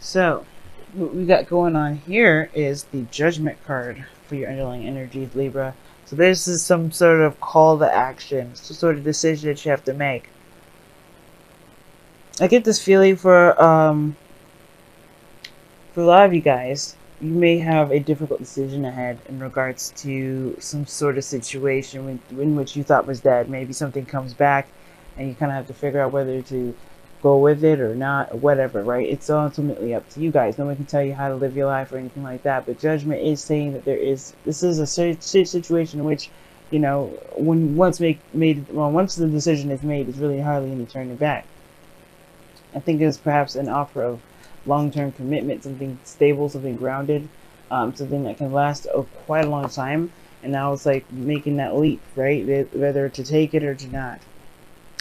So, what we got going on here is the Judgment card for your underlying energy, Libra. So this is some sort of call to action, some sort of decision that you have to make. I get this feeling for a lot of you guys, you may have a difficult decision ahead in regards to some sort of situation in which you thought was dead. Maybe something comes back and you kind of have to figure out whether to go with it or not, or whatever, right? It's ultimately up to you guys. No one can tell you how to live your life or anything like that, but Judgment is saying that this is a situation in which, you know, when once the decision is made, there's really hardly any turning back. I think it's perhaps an offer of long-term commitment, something stable, something grounded, something that can last quite a long time. And now it's like making that leap, right? Whether to take it or to not.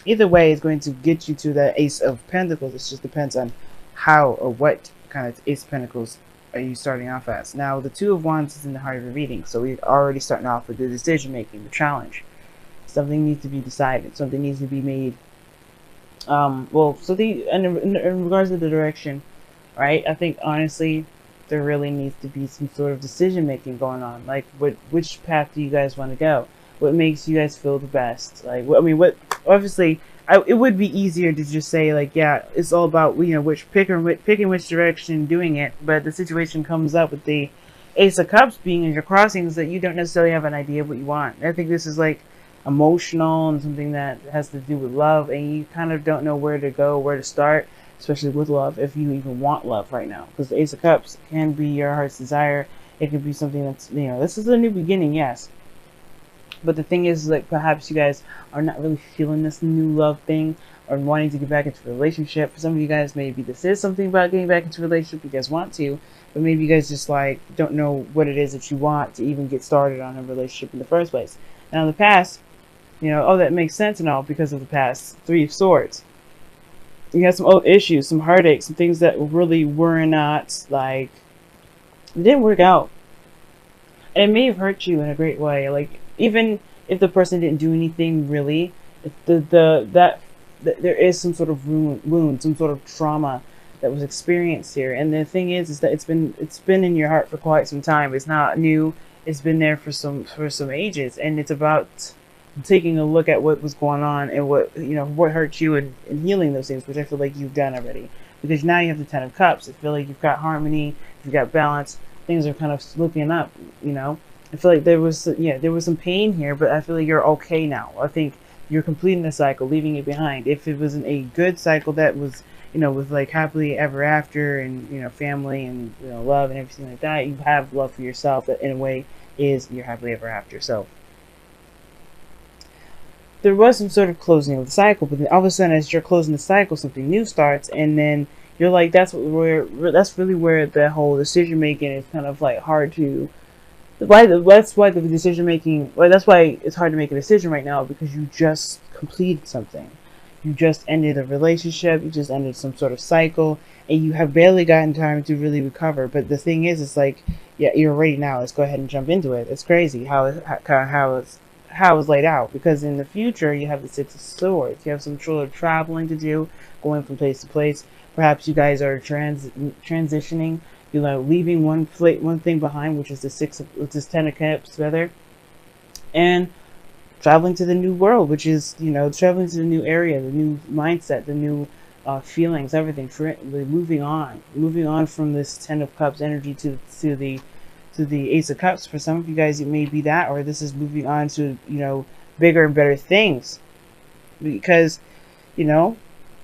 Either way, it's going to get you to that Ace of Pentacles. It just depends on how or what kind of Ace of Pentacles are you starting off as. Now, the Two of Wands is in the heart of the reading, so we're already starting off with the decision-making, the challenge. Something needs to be decided. Something needs to be made. In regards to the direction, right? I think honestly, there really needs to be some sort of decision making going on. Like, which path do you guys want to go? What makes you guys feel the best? Like, obviously, it would be easier to just say like, yeah, it's all about, you know, picking which direction, doing it. But the situation comes up with the Ace of Cups being in your crossings that you don't necessarily have an idea of what you want. I think this is like emotional and something that has to do with love, and you kind of don't know where to go, where to start, especially with love, if you even want love right now, because the Ace of Cups can be your heart's desire. It could be something that's, you know, this is a new beginning, yes, but the thing is, like, perhaps you guys are not really feeling this new love thing or wanting to get back into a relationship. For some of you guys, maybe this is something about getting back into a relationship. You guys want to, but maybe you guys just like don't know what it is that you want to even get started on a relationship in the first place. Now in the past, you know, oh, that makes sense and all because of the past Three of Swords. You had some old issues, some heartaches, some things that really were not, like, it didn't work out. And it may have hurt you in a great way. Like, even if the person didn't do anything really, there is some sort of wound, some sort of trauma that was experienced here. And the thing is that it's been in your heart for quite some time. It's not new. It's been there for some ages, and it's about taking a look at what was going on and what, you know, what hurt you, and healing those things, which I feel like you've done already, because now you have the Ten of Cups. I feel like you've got harmony, you've got balance, things are kind of looking up, you know. I feel like there was some pain here, but I feel like you're okay now. I think you're completing the cycle, leaving it behind. If it wasn't a good cycle that was, you know, with like happily ever after and, you know, family and, you know, love and everything like that, you have love for yourself that in a way is your happily ever after. So there was some sort of closing of the cycle, but then all of a sudden, as you're closing the cycle, something new starts, and then you're like, that's really where the whole decision making is kind of like hard to. That's why the decision making. Well, that's why it's hard to make a decision right now, because you just completed something, you just ended a relationship, you just ended some sort of cycle, and you have barely gotten time to really recover. But the thing is, it's like, yeah, you're ready now. Let's go ahead and jump into it. It's crazy how it's laid out, because in the future you have the Six of Swords. You have some sort of traveling to do, going from place to place. Perhaps you guys are transitioning, you know, leaving one thing behind, which is the Ten of Cups rather, and traveling to the new world, which is, you know, traveling to the new area, the new mindset, the new feelings, everything. Moving on from this Ten of Cups energy to the Ace of Cups. For some of you guys, it may be that, or this is moving on to, you know, bigger and better things, because, you know,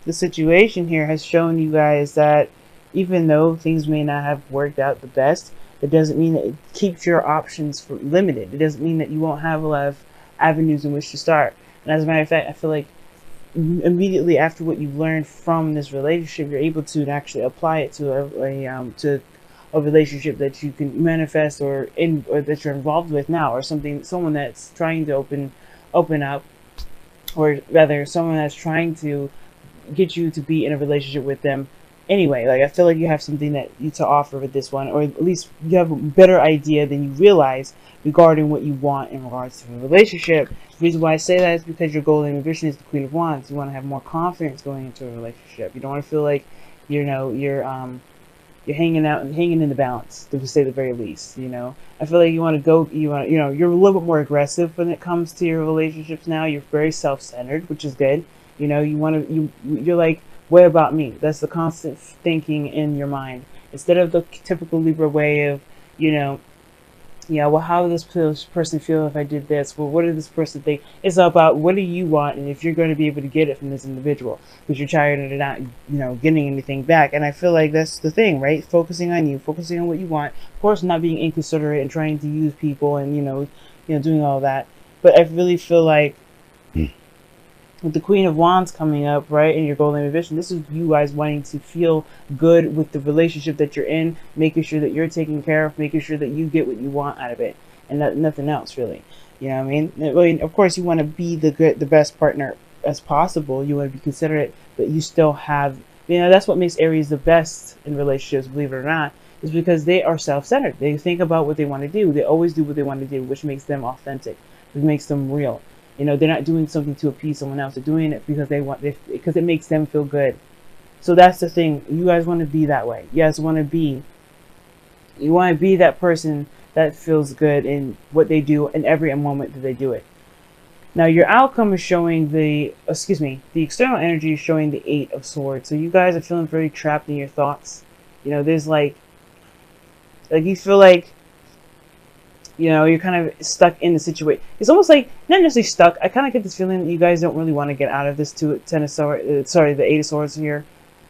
the situation here has shown you guys that even though things may not have worked out the best, it doesn't mean that it keeps your options limited. It doesn't mean that you won't have a lot of avenues in which to start. And as a matter of fact, I feel like immediately after what you've learned from this relationship, you're able to actually apply it to a relationship that you can manifest, or that you're involved with now, or someone that's trying to open up, or rather someone that's trying to get you to be in a relationship with them anyway. Like, I feel like you have something that you to offer with this one, or at least you have a better idea than you realize regarding what you want in regards to a relationship. The reason why I say that is because your goal and ambition is the Queen of Wands. You want to have more confidence going into a relationship. You don't want to feel like, you know, you're You're hanging out and hanging in the balance, to say the very least. You know, I feel like you want to go. You want, you know, you're a little bit more aggressive when it comes to your relationships now. You're very self-centered, which is good. You know, you want to. You're like, what about me? That's the constant thinking in your mind instead of the typical Libra way of, you know, yeah, well, how does this person feel if I did this? Well, what did this person think? It's about what do you want, and if you're going to be able to get it from this individual, because you're tired of not, you know, getting anything back. And I feel like that's the thing, right? Focusing on you, focusing on what you want. Of course, not being inconsiderate and trying to use people, and doing all that. But I really feel like with the Queen of Wands coming up, right, in your golden vision, this is you guys wanting to feel good with the relationship that you're in, making sure that you're taken care of, making sure that you get what you want out of it, and nothing else really. You know what I mean? Of course, you want to be the best partner as possible. You want to be considerate, but you still have, that's what makes Aries the best in relationships, believe it or not, is because they are self-centered. They think about what they want to do. They always do what they want to do, which makes them authentic, which makes them real. You know, they're not doing something to appease someone else. They're doing it because because it makes them feel good. So that's the thing. You guys want to be that way. You guys want to be that person that feels good in what they do in every moment that they do it. Now, your outcome is showing the external energy is showing the 8 of Swords. So you guys are feeling very trapped in your thoughts. You know, there's like you feel like, you're kind of stuck in the situation. It's almost like, not necessarily stuck. I kind of get this feeling that you guys don't really want to get out of this the 8 of Swords here.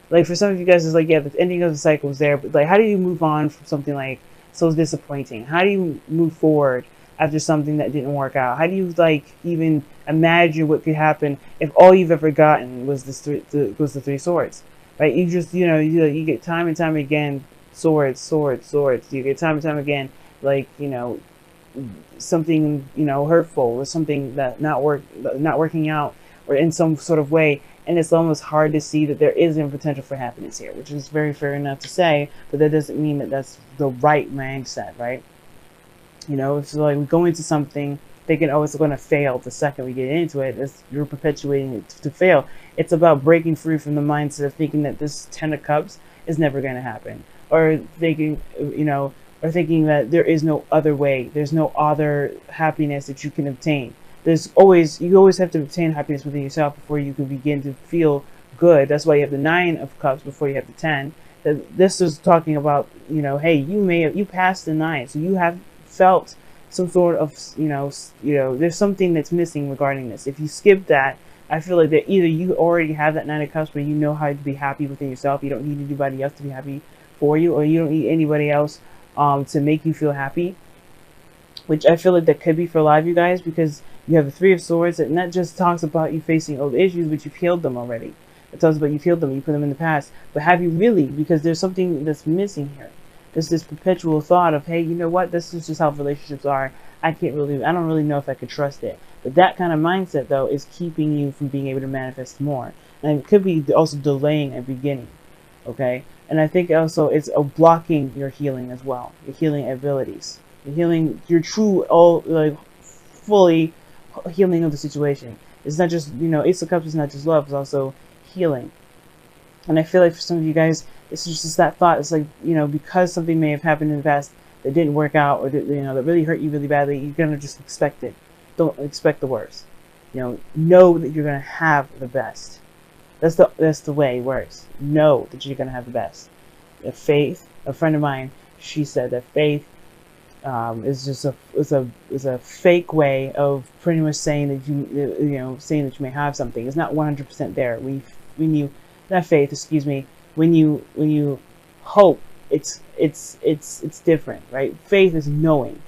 Like, for some of you guys, it's like, yeah, the ending of the cycle is there, but like, how do you move on from something like so disappointing? How do you move forward after something that didn't work out? How do you like even imagine what could happen if all you've ever gotten was the 3 swords, right? You just, you get time and time again, swords, swords, swords. You get time and time again, like, something hurtful or something that not working out or in some sort of way, and it's almost hard to see that there is a potential for happiness here, which is very fair enough to say, but that doesn't mean that that's the right mindset, right? It's like we go into something thinking, oh, it's going to fail the second we get into it. You're perpetuating it to fail. It's about breaking free from the mindset of thinking that this 10 of Cups is never going to happen, or thinking that there is no other way. There's no other happiness that you can obtain. You always have to obtain happiness within yourself before you can begin to feel good. That's why you have the 9 of Cups before you have the 10. This is talking about, hey, you passed the 9, so you have felt some sort of, there's something that's missing regarding this. If you skip that, I feel like that either you already have that 9 of Cups, but you know how to be happy within yourself. You don't need anybody else to be happy for you, or you don't need anybody else to make you feel happy, which I feel like that could be for a lot of you guys, because you have the 3 of Swords, and that just talks about you facing old issues, but you've healed them already. It talks about you've healed them, you put them in the past, but have you really? Because there's something that's missing here. There's this perpetual thought of, hey, you know what, this is just how relationships are. I don't really know if I could trust it. But that kind of mindset, though, is keeping you from being able to manifest more. And it could be also delaying a beginning, okay? And I think also it's blocking your healing as well, your healing abilities, your true, fully healing of the situation. It's not just, Ace of Cups is not just love, it's also healing. And I feel like for some of you guys, it's just that thought. It's like, because something may have happened in the past that didn't work out, or that, that really hurt you really badly, you're going to just expect it. Don't expect the worst. Know that you're going to have the best. That's the way it works. Know that you're going to have the best. Faith, a friend of mine, she said that faith is just a fake way of pretty much saying that saying that you may have something. It's not 100% there. When you not faith, excuse me. When you hope, it's different, right? Faith is knowing.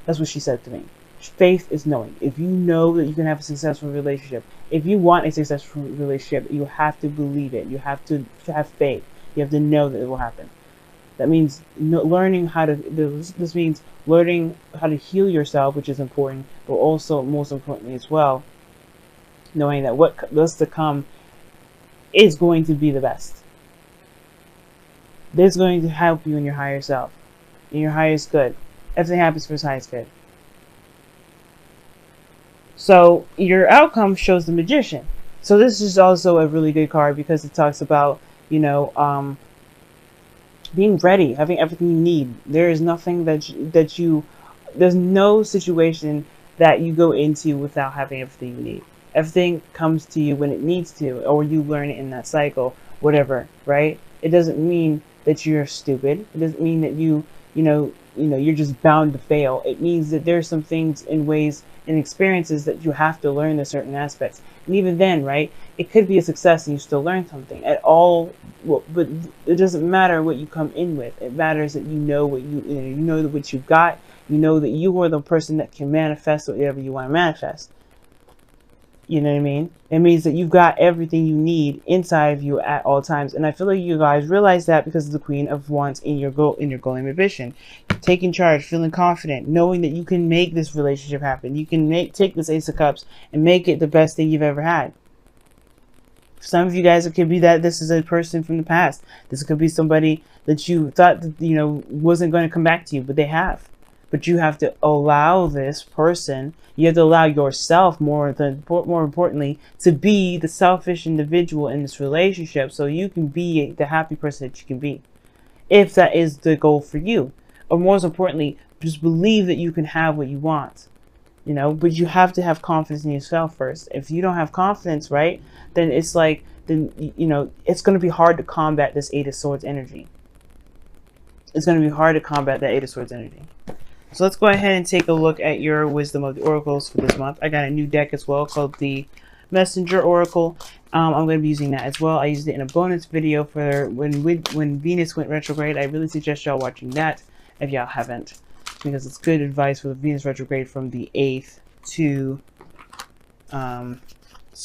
That's what she said to me. Faith is knowing. If you know that you can have a successful relationship, if you want a successful relationship, you have to believe it. You have to have faith. You have to know that it will happen. That means learning how to. This means learning how to heal yourself, which is important, but also most importantly as well, knowing that what was to come is going to be the best. This is going to help you in your higher self, in your highest good. Everything happens for his highest good. So your outcome shows the Magician. So this is also a really good card because it talks about, being ready, having everything you need. There is nothing there's no situation that you go into without having everything you need. Everything comes to you when it needs to, or you learn it in that cycle, whatever, right? It doesn't mean that you're stupid. It doesn't mean that you're just bound to fail. It means that there's some things and ways and experiences that you have to learn the certain aspects. And even then, right, it could be a success and you still learn something at all. Well, but it doesn't matter what you come in with. It matters that you know what you know what you've got. You know that you are the person that can manifest whatever you want to manifest. You know what I mean? It means that you've got everything you need inside of you at all times. And I feel like you guys realize that because of the Queen of Wands in your goal and ambition. Taking charge, feeling confident, knowing that you can make this relationship happen. You can take this Ace of Cups and make it the best thing you've ever had. For some of you guys, it could be that this is a person from the past. This could be somebody that you thought that, wasn't going to come back to you, but they have. But you have to allow this person, you have to allow yourself, more importantly, to be the selfish individual in this relationship so you can be the happy person that you can be. If that is the goal for you. Or more importantly, just believe that you can have what you want. But you have to have confidence in yourself first. If you don't have confidence, right, then it's like, it's going to be hard to combat this Eight of Swords energy. It's going to be hard to combat that Eight of Swords energy. So let's go ahead and take a look at your Wisdom of the Oracles for this month. I got a new deck as well called the Messenger Oracle. I'm going to be using that as well. I used it in a bonus video for when Venus went retrograde. I really suggest y'all watching that if y'all haven't, because it's good advice for the Venus retrograde from the 8th to, the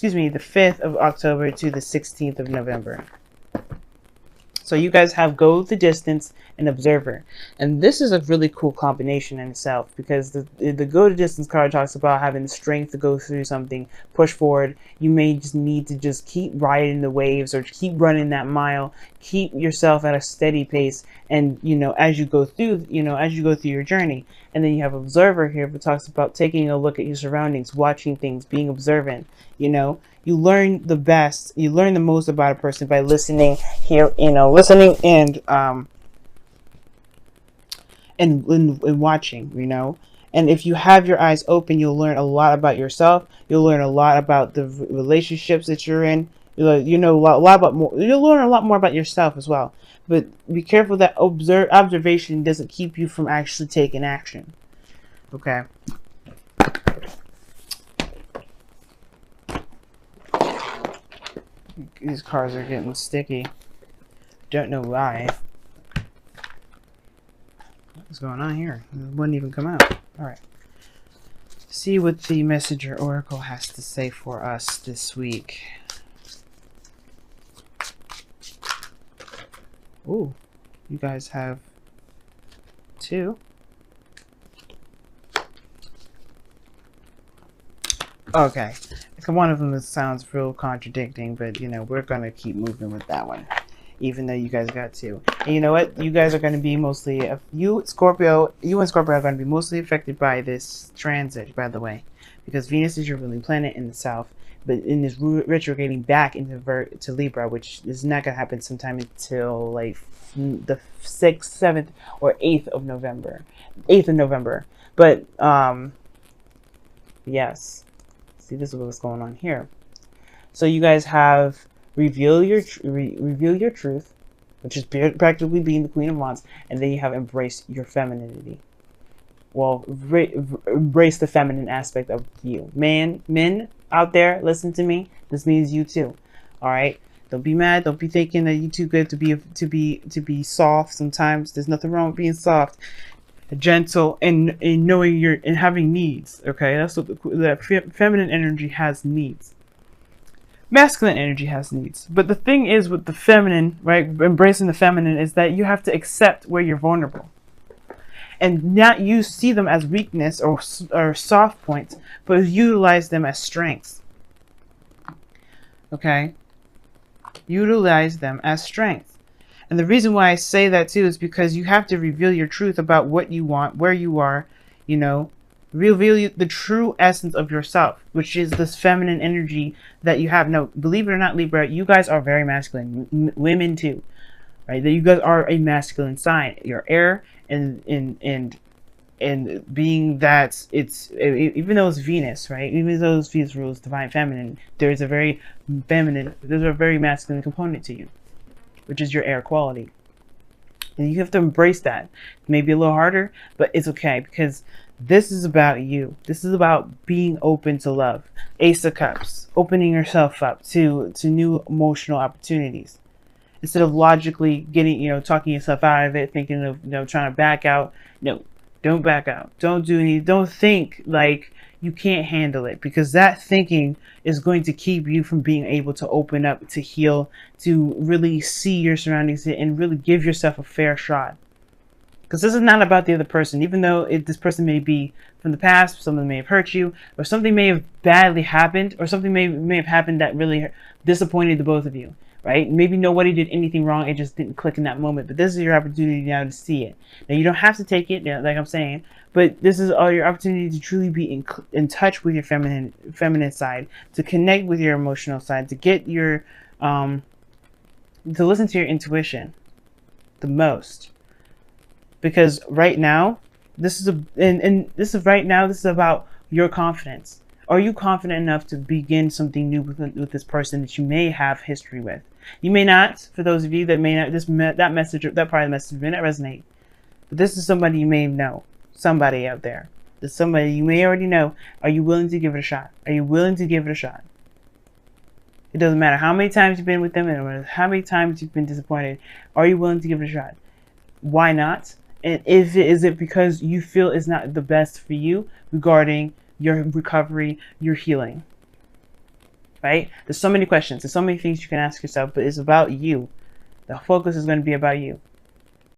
5th of October to the 16th of November. So you guys have Go the Distance and Observer. And this is a really cool combination in itself, because the Go the Distance card talks about having the strength to go through something, push forward. You may just need to just keep riding the waves or keep running that mile, keep yourself at a steady pace. And, as you go through your journey. And then you have Observer here, that talks about taking a look at your surroundings, watching things, being observant. You learn the best, you learn the most about a person by listening listening and watching, And if you have your eyes open, you'll learn a lot about yourself. You'll learn a lot about the relationships that you're in. You'll learn a lot more about yourself as well. But be careful that observation doesn't keep you from actually taking action. Okay. These cards are getting sticky. Don't know why. What's going on here? It wouldn't even come out. Alright. See what the Messenger Oracle has to say for us this week. Ooh. You guys have 2. Okay. One of them sounds real contradicting, but we're gonna keep moving with that one, even though you guys got 2. And you know what? You guys are gonna be mostly, you and Scorpio are gonna be mostly affected by this transit, by the way, because Venus is your ruling planet in the south, but in this retrograding back into to Libra, which is not gonna happen sometime until like the 6th, 7th, or 8th of November. 8th of November. But yes. See, this is what's going on here. So you guys have reveal your truth, which is practically being the Queen of Wands, and then you have embrace your femininity. Well, embrace the feminine aspect of you. Men out there, listen to me. This means you too. All right. Don't be mad. Don't be thinking that you're too good to be soft. Sometimes there's nothing wrong with being soft. Gentle and knowing and having needs. Okay, that's what that feminine energy has needs. Masculine energy has needs, but the thing is with the feminine, right, embracing the feminine, is that you have to accept where you're vulnerable and not you see them as weakness or soft points, but utilize them as strengths. Okay, utilize them as strengths. And the reason why I say that too is because you have to reveal your truth about what you want, where you are, reveal the true essence of yourself, which is this feminine energy that you have. Now, believe it or not, Libra, you guys are very masculine. Women too. right? That you guys are a masculine sign. You're air, and being that it's, even though it's Venus, right? Even though it's Venus rules divine feminine, there's a very masculine component to you, which is your air quality. And you have to embrace that. Maybe a little harder, but it's okay, because this is about you. This is about being open to love. Ace of Cups, opening yourself up to new emotional opportunities. Instead of logically getting, talking yourself out of it, thinking of, trying to back out. No, don't back out. Don't think like you can't handle it, because that thinking is going to keep you from being able to open up, to heal, to really see your surroundings and really give yourself a fair shot. Because this is not about the other person, even though this person may be from the past, someone may have hurt you, or something may have badly happened, or something may have happened that really disappointed the both of you, right? Maybe nobody did anything wrong, it just didn't click in that moment, but this is your opportunity now to see it. Now, you don't have to take it, like I'm saying, but this is all your opportunity to truly be in touch with your feminine side, to connect with your emotional side, to get your, to listen to your intuition the most. Because right now, this is about your confidence. Are you confident enough to begin something new with this person that you may have history with? You may not. For those of you that may not, that part of the message may not resonate. But this is somebody you may know. Somebody out there. There's somebody you may already know. Are you willing to give it a shot? Are you willing to give it a shot? It doesn't matter how many times you've been with them, and how many times you've been disappointed. Are you willing to give it a shot? Why not? And is it because you feel it's not the best for you regarding your recovery, your healing? Right? There's so many questions. There's so many things you can ask yourself, but it's about you. The focus is going to be about you.